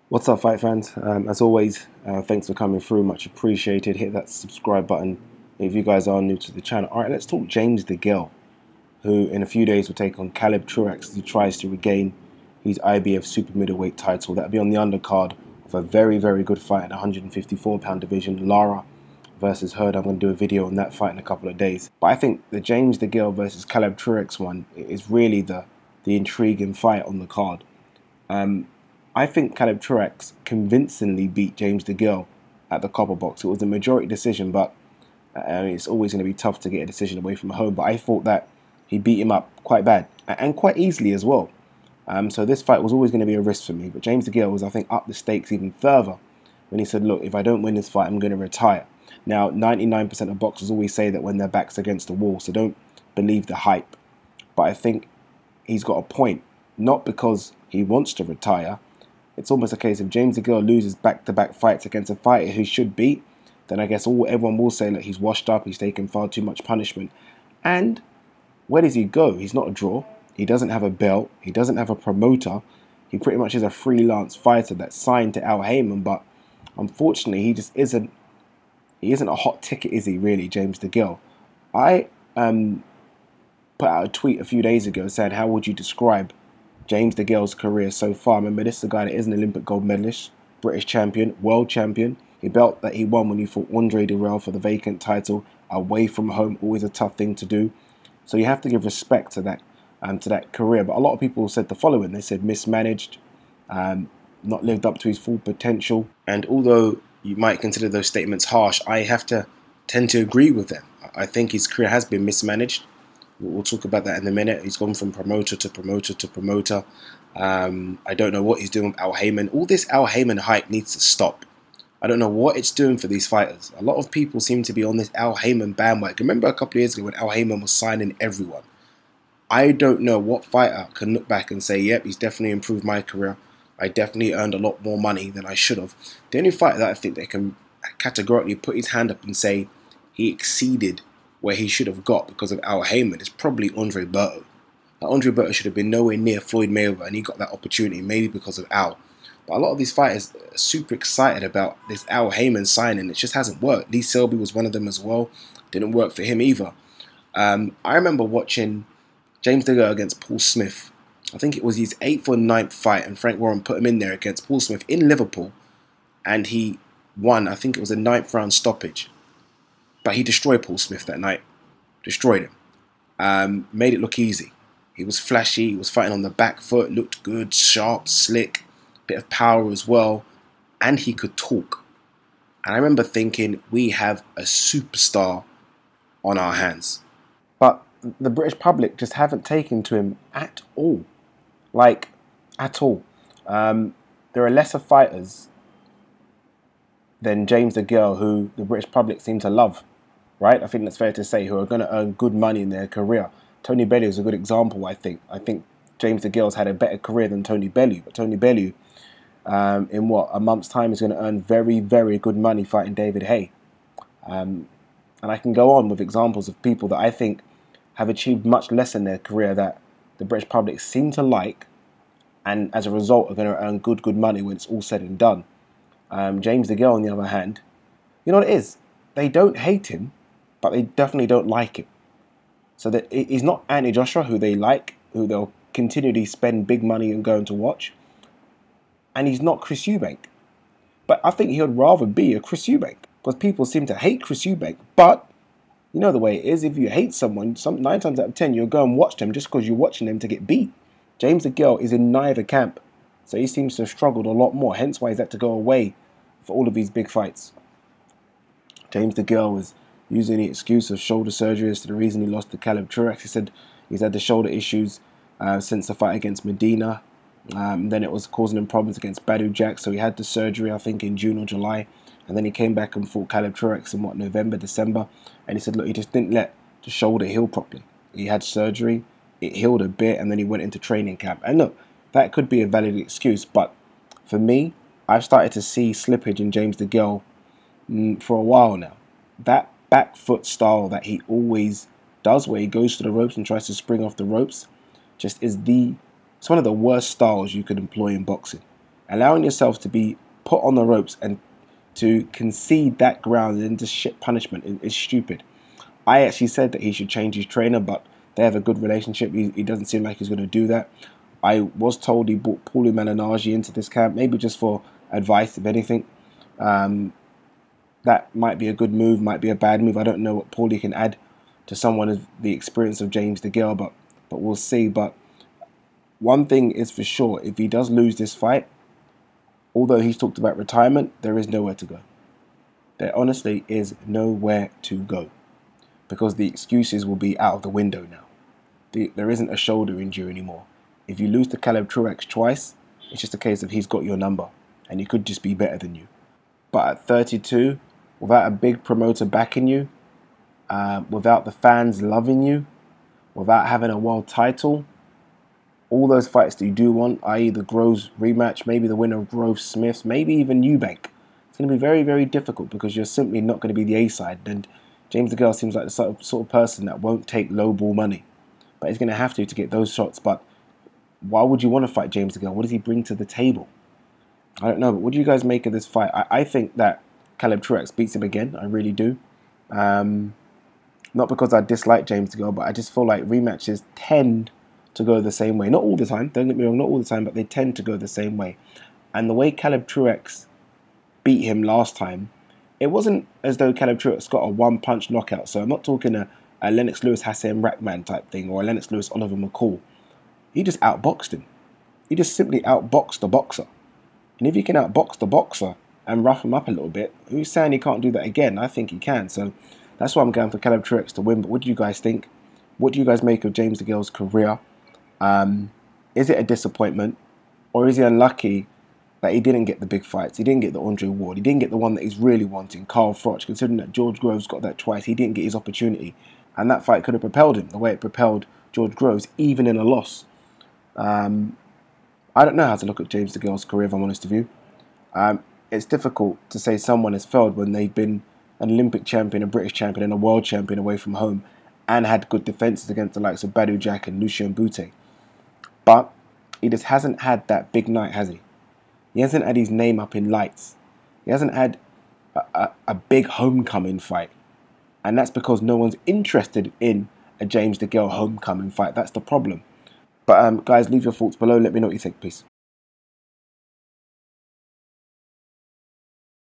What's up, fight fans? As always, thanks for coming through. Much appreciated. Hit that subscribe button if you guys are new to the channel. All right, let's talk James Degale, who in a few days will take on Truax as he tries to regain his IBF super middleweight title. That'll be on the undercard of a very, very good fight at the 154-pound division, Lara versus Heard. I'm going to do a video on that fight in a couple of days. But I think the James Degale versus Truax one is really the intriguing fight on the card. I think Truax convincingly beat James Degale at the Copper Box. It was a majority decision, but it's always going to be tough to get a decision away from home. But I thought that he beat him up quite bad and quite easily as well. So this fight was always going to be a risk for me. But James Degale was, I think, up the stakes even further when he said, look, if I don't win this fight, I'm going to retire. Now, 99% of boxers always say that when their back's against the wall, so don't believe the hype. But I think he's got a point, not because he wants to retire. It's almost a case of James Degale loses back-to-back fights against a fighter who should beat, then I guess everyone will say that he's washed up, he's taken far too much punishment. And where does he go? He's not a draw. He doesn't have a belt. He doesn't have a promoter. He pretty much is a freelance fighter that's signed to Al Heyman, but unfortunately he just isn't. He isn't a hot ticket, is he really, James Degale? I put out a tweet a few days ago saying, how would you describe James Degale's career so far? Remember, this is a guy that is an Olympic gold medalist, British champion, world champion. The belt that he won when he fought Andre Degale for the vacant title away from home, always a tough thing to do. So you have to give respect to that career. But a lot of people said the following. They said mismanaged, not lived up to his full potential. And although you might consider those statements harsh, I have to tend to agree with them. I think his career has been mismanaged. We'll talk about that in a minute. He's gone from promoter to promoter to promoter. I don't know what he's doing with Al Heyman. All this Al Heyman hype needs to stop. I don't know what it's doing for these fighters. A lot of people seem to be on this Al Heyman bandwagon. Remember a couple of years ago when Al Heyman was signing everyone? I don't know what fighter can look back and say, yep, he's definitely improved my career. I definitely earned a lot more money than I should have. The only fighter that I think they can categorically put his hand up and say he exceeded where he should have got because of Al Heyman is probably Andre Berto. Andre Berto should have been nowhere near Floyd Mayweather, and he got that opportunity maybe because of Al. But a lot of these fighters are super excited about this Al Heyman signing. It just hasn't worked. Lee Selby was one of them as well. Didn't work for him either. I remember watching James Degale against Paul Smith. I think it was his 8th or 9th fight, and Frank Warren put him in there against Paul Smith in Liverpool, and he won. I think it was a 9th round stoppage. But he destroyed Paul Smith that night. Destroyed him. Made it look easy. He was flashy. He was fighting on the back foot. Looked good, sharp, slick. Bit of power as well. And he could talk. And I remember thinking, we have a superstar on our hands. But the British public just haven't taken to him at all. Like, at all. There are lesser fighters than James Degale who the British public seem to love. Right? I think that's fair to say, who are going to earn good money in their career. Tony Bellew is a good example, I think. I think James Degale's had a better career than Tony Bellew. But Tony Bellew, in what, a month's time, is going to earn very, very good money fighting David Haye. And I can go on with examples of people that I think have achieved much less in their career that the British public seem to like, and as a result are going to earn good money when it's all said and done. James Degale, on the other hand, you know what it is? They don't hate him, but they definitely don't like him. So that he's not Anthony Joshua, who they like, who they'll continually spend big money on going to watch. And he's not Chris Eubank. But I think he would rather be a Chris Eubank, because people seem to hate Chris Eubank. But you know the way it is, if you hate someone, 9 times out of 10, you'll go and watch them just because you're watching them to get beat. James Degale is in neither camp. So he seems to have struggled a lot more, hence why he's had to go away for all of these big fights. James Degale was using the excuse of shoulder surgery as to the reason he lost to Truax. He said he's had the shoulder issues since the fight against Medina. Then it was causing him problems against Badu Jack, so he had the surgery, I think, in June or July. And then he came back and fought Truax in, November, December. And he said, look, he just didn't let the shoulder heal properly. He had surgery, it healed a bit, and then he went into training camp. And look, that could be a valid excuse, but for me, I've started to see slippage in James Degale for a while now. That back foot style that he always does, where he goes to the ropes and tries to spring off the ropes, just is it's one of the worst styles you could employ in boxing. Allowing yourself to be put on the ropes and to concede that ground and into shit punishment is stupid. I actually said that he should change his trainer, but they have a good relationship. He doesn't seem like he's going to do that. I was told he brought Paulie Malignaggi into this camp, maybe just for advice, if anything. That might be a good move, might be a bad move. I don't know what Paulie can add to someone of the experience of James Degale, but we'll see. But one thing is for sure, if he does lose this fight, although he's talked about retirement, there is nowhere to go. There honestly is nowhere to go, because the excuses will be out of the window now. There isn't a shoulder injury anymore. If you lose to Caleb Truax twice, it's just a case of he's got your number, and he could just be better than you. But at 32, without a big promoter backing you, without the fans loving you, without having a world title, all those fights that you do want, i.e. the Groves rematch, maybe the winner of Groves Smiths, maybe even Eubank, it's going to be very, very difficult because you're simply not going to be the A-side. And James Degale seems like the sort of person that won't take low ball money. But he's going to have to get those shots. But why would you want to fight James Degale? What does he bring to the table? I don't know, but what do you guys make of this fight? I think that Caleb Truax beats him again. I really do. Not because I dislike James Degale, but I just feel like rematches tend to go the same way. Not all the time, don't get me wrong, not all the time, but they tend to go the same way. And the way Caleb Truax beat him last time, it wasn't as though Caleb Truax got a one-punch knockout. So I'm not talking a Lennox Lewis Hassan Rackman type thing or a Lennox Lewis Oliver McCall. He just outboxed him. He just simply outboxed the boxer. And if he can outbox the boxer and rough him up a little bit, who's saying he can't do that again? I think he can. So that's why I'm going for Caleb Truax to win. But what do you guys think? What do you guys make of James Degale's career? Is it a disappointment, or is he unlucky that he didn't get the big fights? He didn't get the Andre Ward. He didn't get the one that he's really wanting, Carl Froch. Considering that George Groves got that twice, he didn't get his opportunity, and that fight could have propelled him the way it propelled George Groves, even in a loss. I don't know how to look at James Degale's career, if I'm honest with you. It's difficult to say someone has failed when they've been an Olympic champion, a British champion, and a world champion away from home, and had good defences against the likes of Badou Jack and Lucien Boutte. But he just hasn't had that big night, has he? He hasn't had his name up in lights. He hasn't had a big homecoming fight. And that's because no one's interested in a James Degale homecoming fight. That's the problem. But guys, leave your thoughts below. Let me know what you think, please.